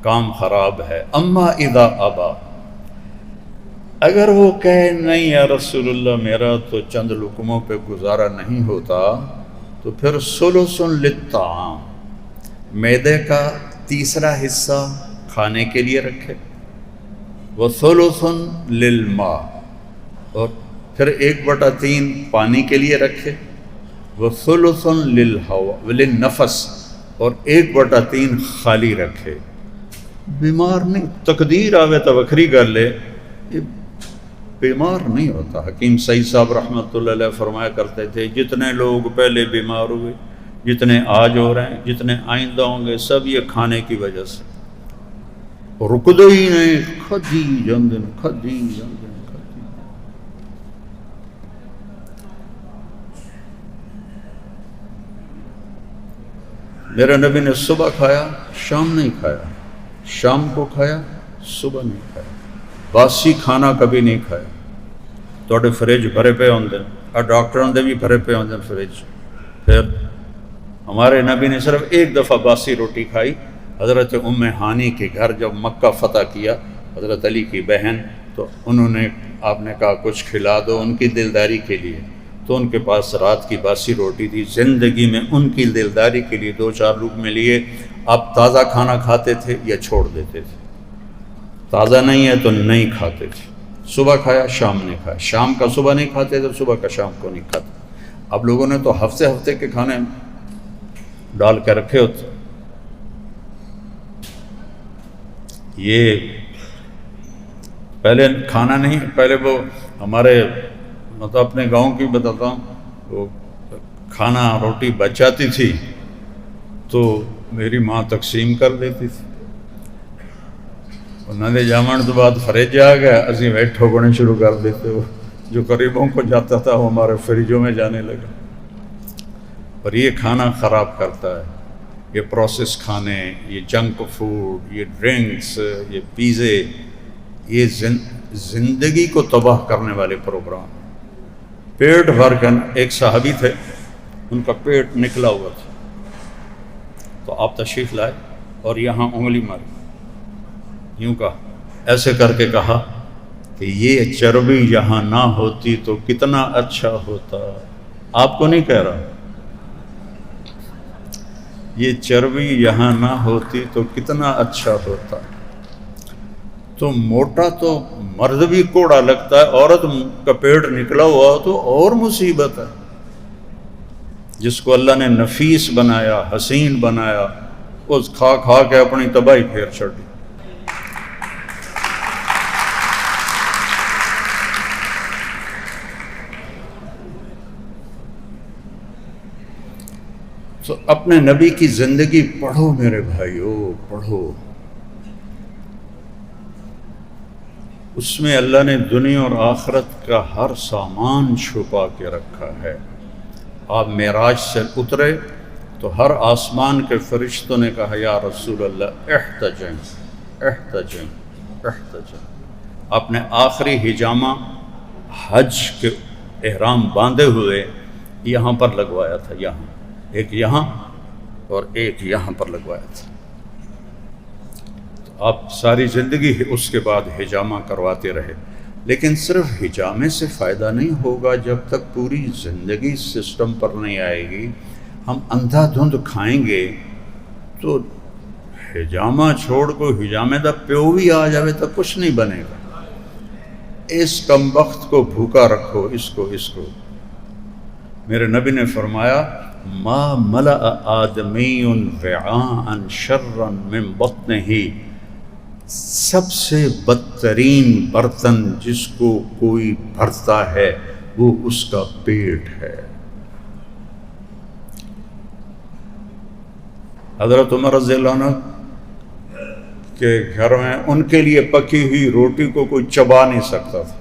A: کام خراب ہے۔ اما اذا ابا، اگر وہ کہے نہیں یا رسول اللہ میرا تو چند لقموں پہ گزارا نہیں ہوتا، تو پھر ثلث للطعام، معدے کا تیسرا حصہ کھانے کے لیے رکھے، وثلث للماء، اور پھر 1/3 پانی کے لیے رکھے، وثلث للنفس، اور 1/3 خالی رکھے۔ بیمار نہیں، تقدیر آوے تو وکھری گل ہے، بیمار نہیں ہوتا۔ حکیم سعید صاحب رحمۃ اللہ علیہ فرمایا کرتے تھے جتنے لوگ پہلے بیمار ہوئے، جتنے آج ہو رہے ہیں، جتنے آئندہ ہوں گے، سب یہ کھانے کی وجہ سے رک دو ہی نہیں، کھدی جندن کھدی جندن کھدی۔ میرے نبی نے صبح کھایا، شام نہیں کھایا، شام کو کھایا، صبح نہیں کھایا، باسی کھانا کبھی نہیں کھایا۔ توڑے فریج بھرے پہ ہوندے، اور ڈاکٹروں دے بھی بھرے پہ ہوندے فریج۔ پھر ہمارے نبی نے صرف ایک دفعہ باسی روٹی کھائی، حضرت ام ہانی کے گھر جب مکہ فتح کیا، حضرت علی کی بہن، تو انہوں نے آپ نے کہا کچھ کھلا دو ان کی دلداری کے لیے، تو ان کے پاس رات کی باسی روٹی تھی۔ زندگی میں ان کی دلداری کے لیے 2-4 لقمے لیے۔ آپ تازہ کھانا کھاتے تھے یا چھوڑ دیتے تھے؟ تازہ نہیں ہے تو نہیں کھاتے تھے۔ صبح کھایا، شام نہیں کھایا، شام کا صبح نہیں کھاتے تھے، صبح کا شام کو نہیں کھاتے۔ اب لوگوں نے تو ہفتے کے کھانے ڈال کے رکھے ہوتے۔ یہ پہلے کھانا نہیں، پہلے وہ ہمارے مطلب اپنے گاؤں کی بتاتا ہوں، وہ کھانا روٹی بچ جاتی تھی تو میری ماں تقسیم کر دیتی تھی۔ انہوں نے جامن تو بعد فریج آ گیا، اسی ویٹ ٹھوکنے شروع کر دیتے، وہ جو قریبوں کو جاتا تھا وہ ہمارے فریجوں میں جانے لگا۔ اور یہ کھانا خراب کرتا ہے، یہ پروسیس کھانے، یہ جنک فوڈ، یہ ڈرنکس، یہ پیزے، یہ زندگی کو تباہ کرنے والے پروگرام۔ پیٹ بھر کر، ایک صحابی تھے ان کا پیٹ نکلا ہوا تھا، تو آپ تشریف لائے اور یہاں انگلی ماری، یوں کہا، ایسے کر کے کہا کہ یہ چربی یہاں نہ ہوتی تو کتنا اچھا ہوتا۔ آپ کو نہیں کہہ رہا، یہ چربی یہاں نہ ہوتی تو کتنا اچھا ہوتا۔ تو موٹا تو مرد بھی کوڑا لگتا ہے، عورت کا پیٹ نکلا ہوا تو اور مصیبت ہے۔ جس کو اللہ نے نفیس بنایا، حسین بنایا، اس کھا کھا کے اپنی تباہی پھیر چھڑی۔ تو اپنے نبی کی زندگی پڑھو میرے بھائیو، پڑھو۔ اس میں اللہ نے دنیا اور آخرت کا ہر سامان چھپا کے رکھا ہے۔ آپ معراج سے اترے تو ہر آسمان کے فرشتوں نے کہا یا رسول اللہ احتجم احتجم احتجم۔ اپنے آخری حجامہ حج کے احرام باندھے ہوئے یہاں پر لگوایا تھا، یہاں ایک، یہاں اور ایک یہاں پر لگوایا تھا۔ تو آپ ساری زندگی اس کے بعد حجامہ کرواتے رہے، لیکن صرف حجامے سے فائدہ نہیں ہوگا جب تک پوری زندگی سسٹم پر نہیں آئے گی۔ ہم اندھا دھند کھائیں گے تو حجامہ چھوڑ کو حجامے دا پیو بھی آ جاوے تو کچھ نہیں بنے گا۔ اس کمبخت کو بھوکا رکھو، اس کو۔ میرے نبی نے فرمایا ما ملأ آدمی وعاء شرا من بطنہ، سب سے بدترین برتن جس کو کوئی بھرتا ہے وہ اس کا پیٹ ہے۔ حضرت عمر رضی اللہ عنہ کے گھر میں ان کے لیے پکی ہوئی روٹی کو کوئی چبا نہیں سکتا تھا،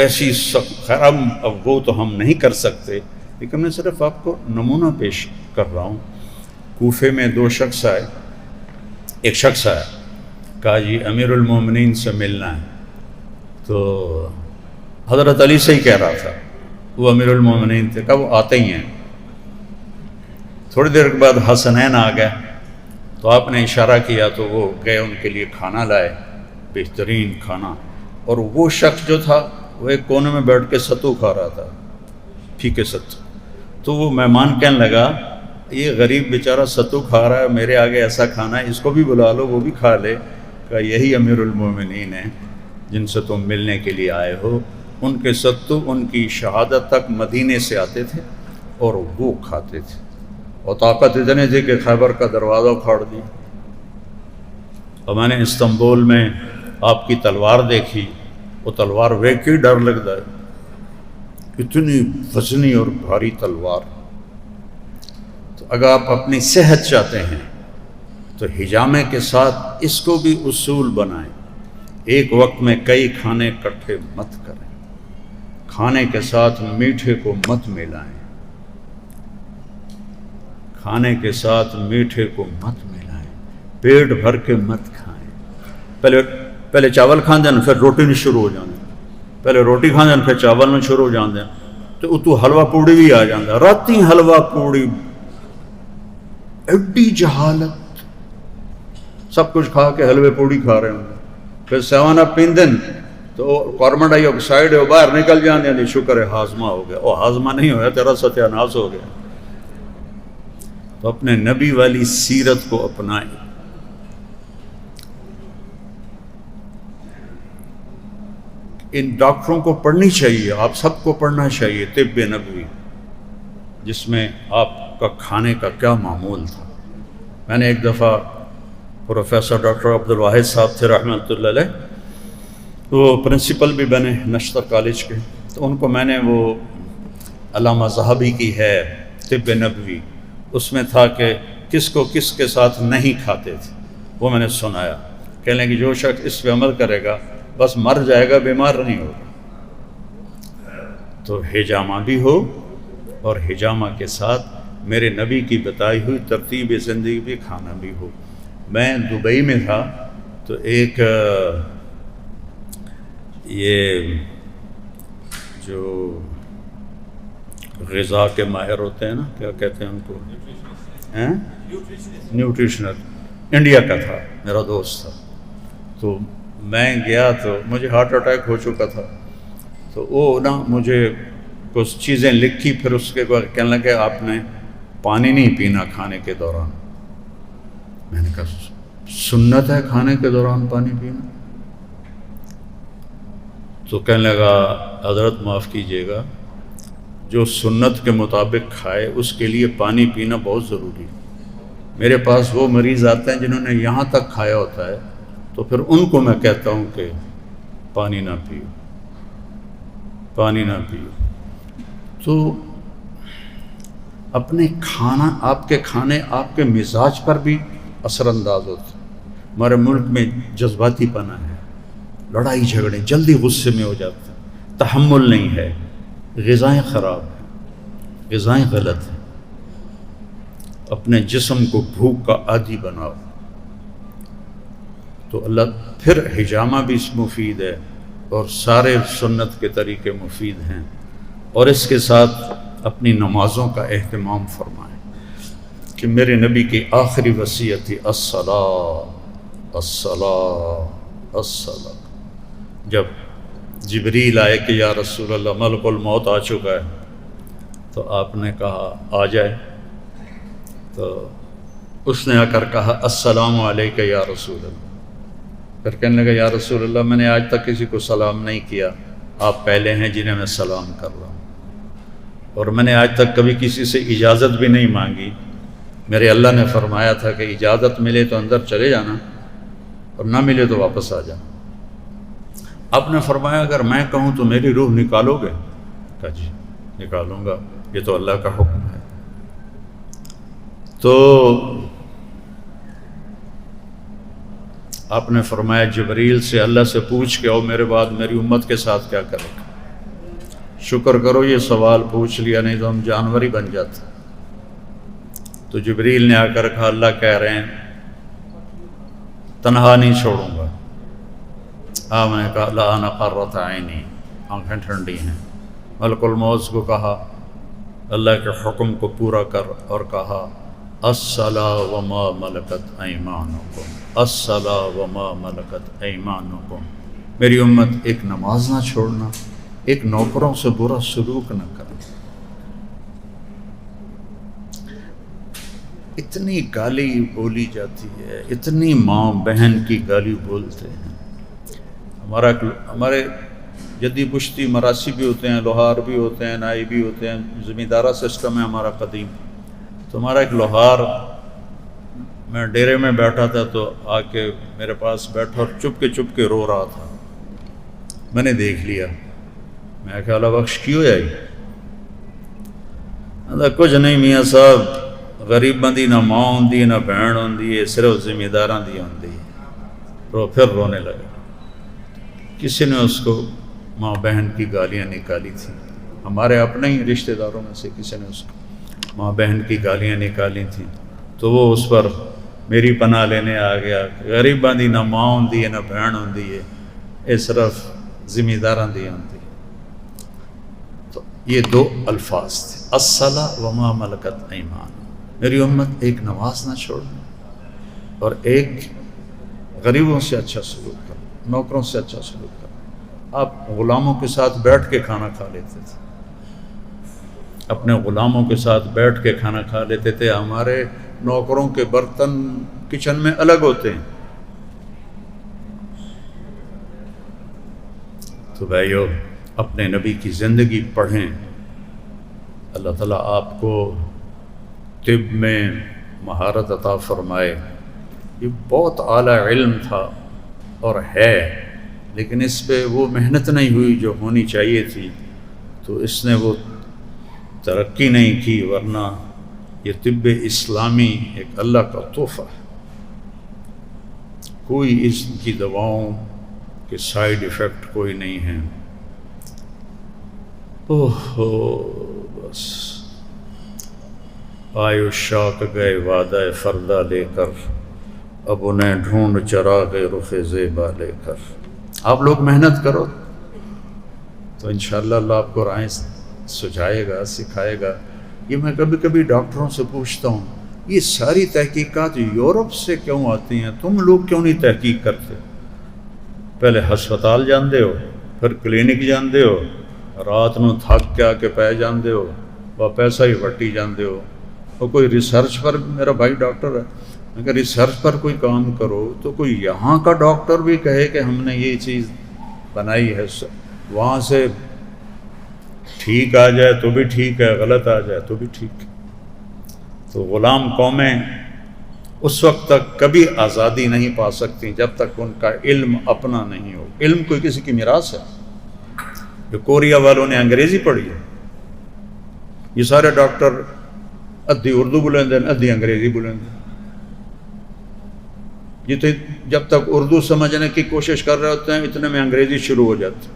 A: ایسی خیر اب وہ تو ہم نہیں کر سکتے، لیکن میں صرف آپ کو نمونہ پیش کر رہا ہوں۔ کوفے میں ایک شخص آیا، کہا جی امیر المومنین سے ملنا ہے، تو حضرت علی سے ہی کہہ رہا تھا، وہ امیر المومنین تھے، کہا وہ آتے ہی ہیں۔ تھوڑی دیر کے بعد حسنین آ گئے تو آپ نے اشارہ کیا تو وہ گئے ان کے لیے کھانا لائے، بہترین کھانا، اور وہ شخص جو تھا وہ ایک کونے میں بیٹھ کے ستو کھا رہا تھا، پھیکے ستو۔ تو وہ مہمان کہنے لگا یہ غریب بیچارہ ستو کھا رہا ہے، میرے آگے ایسا کھانا ہے، اس کو بھی بلا لو وہ بھی کھا لے۔ کہا یہی امیر المومنین ہیں جن سے تم ملنے کے لیے آئے ہو۔ ان کے ستو ان کی شہادت تک مدینے سے آتے تھے اور وہ کھاتے تھے، اور طاقت اتنے تھی کہ خیبر کا دروازہ کھاڑ دی۔ اور میں نے استنبول میں آپ کی تلوار دیکھی، وہ تلوار ویک کے ڈر لگتا ہے، اتنی وزنی اور بھاری تلوار۔ تو اگر آپ اپنی صحت چاہتے ہیں تو حجامے کے ساتھ اس کو بھی اصول بنائیں، ایک وقت میں کئی کھانے اکٹھے مت کریں، کھانے کے ساتھ میٹھے کو مت ملائیں، کھانے کے ساتھ میٹھے کو مت ملائیں، پیٹ بھر کے مت کھائیں۔ پہلے چاول کھان دیں پھر روٹی نہیں شروع ہو جاندے، پہلے روٹی کھان دیں پھر چاول میں شروع ہو جاندے، تو اتو حلوہ پوڑی بھی آ جاندہ، راتی حلوہ پوڑی، ایڈی جہالت، سب کچھ کھا کے حلوے پوڑی کھا رہے ہوں، پھر سیوانہ پیندن تو کاربن ڈائی آکسائڈ ہے باہر نکل جاندے ہیں، شکر ہے ہاضمہ ہو گیا، وہ ہاضمہ نہیں ہویا تیرا ستیہ ناس ہو گیا۔ تو اپنے نبی والی سیرت کو اپنائیں۔ ان ڈاکٹروں کو پڑھنی چاہیے، آپ سب کو پڑھنا چاہیے طب نبوی، جس میں آپ کا کھانے کا کیا معمول تھا۔ میں نے ایک دفعہ پروفیسر ڈاکٹر عبدالواحد صاحب تھے رحمۃ اللہ علیہ، وہ پرنسپل بھی بنے نشتر کالج کے، تو ان کو میں نے وہ علامہ ذہبی کی ہے طب نبوی، اس میں تھا کہ کس کو کس کے ساتھ نہیں کھاتے تھے، وہ میں نے سنایا۔ کہنے لگے جو شخص اس پہ عمل کرے گا بس مر جائے گا، بیمار نہیں ہوگا۔ تو حجامہ بھی ہو اور حجامہ کے ساتھ میرے نبی کی بتائی ہوئی ترتیب زندگی بھی کھانا بھی ہو۔ میں دبئی میں تھا تو ایک یہ جو غذا کے ماہر ہوتے ہیں نا، کیا کہتے ہیں ان کو، نیوٹریشنر، انڈیا کا تھا، میرا دوست تھا۔ تو میں گیا تو مجھے ہارٹ اٹیک ہو چکا تھا، تو وہ نا مجھے کچھ چیزیں لکھی، پھر اس کے بعد کہنے لگے آپ نے پانی نہیں پینا کھانے کے دوران۔ میں نے کہا سنت ہے کھانے کے دوران پانی پینا؟ تو کہنے لگا حضرت معاف کیجیے گا، جو سنت کے مطابق کھائے اس کے لیے پانی پینا بہت ضروری ہے۔ میرے پاس وہ مریض آتے ہیں جنہوں نے یہاں تک کھایا ہوتا ہے، تو پھر ان کو میں کہتا ہوں کہ پانی نہ پیو، پانی نہ پیو۔ تو اپنے کھانا، آپ کے کھانے آپ کے مزاج پر بھی اثر انداز ہوتے ہیں۔ ہمارے ملک میں جذباتی پنا ہے، لڑائی جھگڑے، جلدی غصے میں ہو جاتے ہیں، تحمل نہیں ہے، غذائیں خراب ہیں، غذائیں غلط ہیں۔ اپنے جسم کو بھوک کا عادی بناؤ۔ تو اللہ پھر حجامہ بھی مفید ہے اور سارے سنت کے طریقے مفید ہیں، اور اس کے ساتھ اپنی نمازوں کا اہتمام فرمائیں کہ میرے نبی کی آخری وصیت تھی الصلاۃ الصلاۃ الصلاۃ۔ جب جبریل آئے کہ یا رسول اللہ ملک الموت آ چکا ہے، تو آپ نے کہا آ جائے، تو اس نے آ کر کہا السلام علیکہ یا رسول اللہ۔ پھر کہنے لگا یا رسول اللہ میں نے آج تک کسی کو سلام نہیں کیا، آپ پہلے ہیں جنہیں میں سلام کر رہا ہوں، اور میں نے آج تک کبھی کسی سے اجازت بھی نہیں مانگی۔ میرے اللہ نے فرمایا تھا کہ اجازت ملے تو اندر چلے جانا اور نہ ملے تو واپس آ جانا۔ آپ نے فرمایا اگر میں کہوں تو میری روح نکالو گے؟ کہا جی نکالوں گا، یہ تو اللہ کا حکم ہے۔ تو آپ نے فرمایا جبریل سے اللہ سے پوچھ کے آؤ میرے بعد میری امت کے ساتھ کیا کرے گا۔ شکر کرو یہ سوال پوچھ لیا، نہیں تو ہم جانور ہی بن جاتے۔ تو جبریل نے آ کر کہا اللہ کہہ رہے ہیں تنہا نہیں چھوڑوں گا۔ میں نے کہا لا قرۃ عینی، آنکھیں ٹھنڈی ہیں۔ ملک الموت کو کہا اللہ کے حکم کو پورا کر، اور کہا الصلاۃ وما ملکت ایمانکم، الصلاۃ وما ملکت ایمانکم۔ میری امت ایک نماز نہ چھوڑنا، ایک نوکروں سے برا سلوک نہ کرنا۔ اتنی گالی بولی جاتی ہے، اتنی ماں بہن کی گالی بولتے ہیں۔ ہمارے جدی پشتی مراسی بھی ہوتے ہیں، لوہار بھی ہوتے ہیں، نائی بھی ہوتے ہیں، زمیندارہ سسٹم ہے ہمارا قدیم۔ تو ہمارا ایک لوہار، میں ڈیرے میں بیٹھا تھا تو آ کے میرے پاس بیٹھا اور چپ کے رو رہا تھا۔ میں نے دیکھ لیا، میں کہا اللہ بخش کیوں ہے؟ کچھ نہیں میاں صاحب، غریباں دی نہ ماں ہوندی نہ بہن ہوندی ہے، صرف زمینداراں دی ہوندی ہے۔ پھر رونے لگا۔ کسی نے اس کو ماں بہن کی گالیاں نکالی تھیں، ہمارے اپنے ہی رشتہ داروں میں سے کسی نے اس کو ماں بہن کی گالیاں نکالی تھیں، تو وہ اس پر میری پناہ لینے آ گیا۔ غریباں دی نہ ماں ہوندی ہے نہ بہن ہوندی ہے، یہ صرف زمینداراں دی ہوندی ہے۔ تو یہ دو الفاظ تھے الصلاۃ وما ملکت ایمان۔ میری امت ایک نماز نہ چھوڑنا، اور ایک غریبوں سے اچھا سلوک کرنا، نوکروں سے اچھا سلوک کرنا۔ آپ غلاموں کے ساتھ بیٹھ کے کھانا کھا لیتے تھے، اپنے غلاموں کے ساتھ بیٹھ کے کھانا کھا لیتے تھے۔ ہمارے نوکروں کے برتن کچن میں الگ ہوتے ہیں۔ تو بھائیو اپنے نبی کی زندگی پڑھیں، اللہ تعالیٰ آپ کو طب میں مہارت عطا فرمائے۔ یہ بہت اعلیٰ علم تھا اور ہے، لیکن اس پہ وہ محنت نہیں ہوئی جو ہونی چاہیے تھی، تو اس نے وہ ترقی نہیں کی، ورنہ یہ طب اسلامی ایک اللہ کا تحفہ ہے۔ کوئی اس کی دواؤں کے سائیڈ ایفیکٹ کوئی نہیں ہیں۔ بس آئے شاک گئے وعدہ فردہ لے کر، اب انہیں ڈھونڈ چراغ رخ زیبا لے کر۔ آپ لوگ محنت کرو تو انشاءاللہ اللہ آپ کو رائیں سجھائے گا، سکھائے گا۔ یہ میں کبھی کبھی ڈاکٹروں سے پوچھتا ہوں، یہ ساری تحقیقات یورپ سے کیوں آتی ہیں؟ تم لوگ کیوں نہیں تحقیق کرتے؟ پہلے ہسپتال جاندے ہو، پھر کلینک جاندے ہو، رات نو تھک کے آ کے پہ جاندے ہو، وہ پیسہ ہی وٹی جاندے ہو۔ اور کوئی ریسرچ پر، میرا بھائی ڈاکٹر ہے، اگر ریسرچ پر کوئی کام کرو تو کوئی یہاں کا ڈاکٹر بھی کہے کہ ہم نے یہ چیز بنائی ہے، وہاں سے ٹھیک آ جائے تو بھی ٹھیک ہے، غلط آ جائے تو بھی ٹھیک ہے۔ تو غلام قومیں اس وقت تک کبھی آزادی نہیں پا سکتی جب تک ان کا علم اپنا نہیں ہو۔ علم کوئی کسی کی میراث ہے؟ جو کوریا والوں نے انگریزی پڑھی ہے، یہ سارے ڈاکٹر ادھی اردو بولیں ہیں ادھی انگریزی بولیں ہیں۔ یہ تو جب تک اردو سمجھنے کی کوشش کر رہے ہوتے ہیں اتنے میں انگریزی شروع ہو جاتی ہے،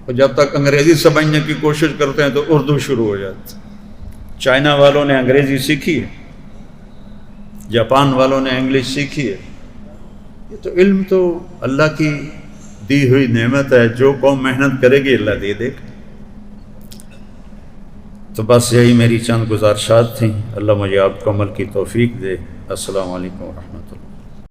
A: اور جب تک انگریزی سمجھنے کی کوشش کرتے ہیں تو اردو شروع ہو جاتی ہے۔ چائنا والوں نے انگریزی سیکھی ہے، جاپان والوں نے انگلش سیکھی ہے۔ یہ تو علم تو اللہ کی دی ہوئی نعمت ہے، جو قوم محنت کرے گی اللہ دے دے گا۔ تو بس یہی میری چند گزارشات تھیں، اللہ مجھے آپ کو عمل کی توفیق دے۔ السلام علیکم ورحمۃ اللہ۔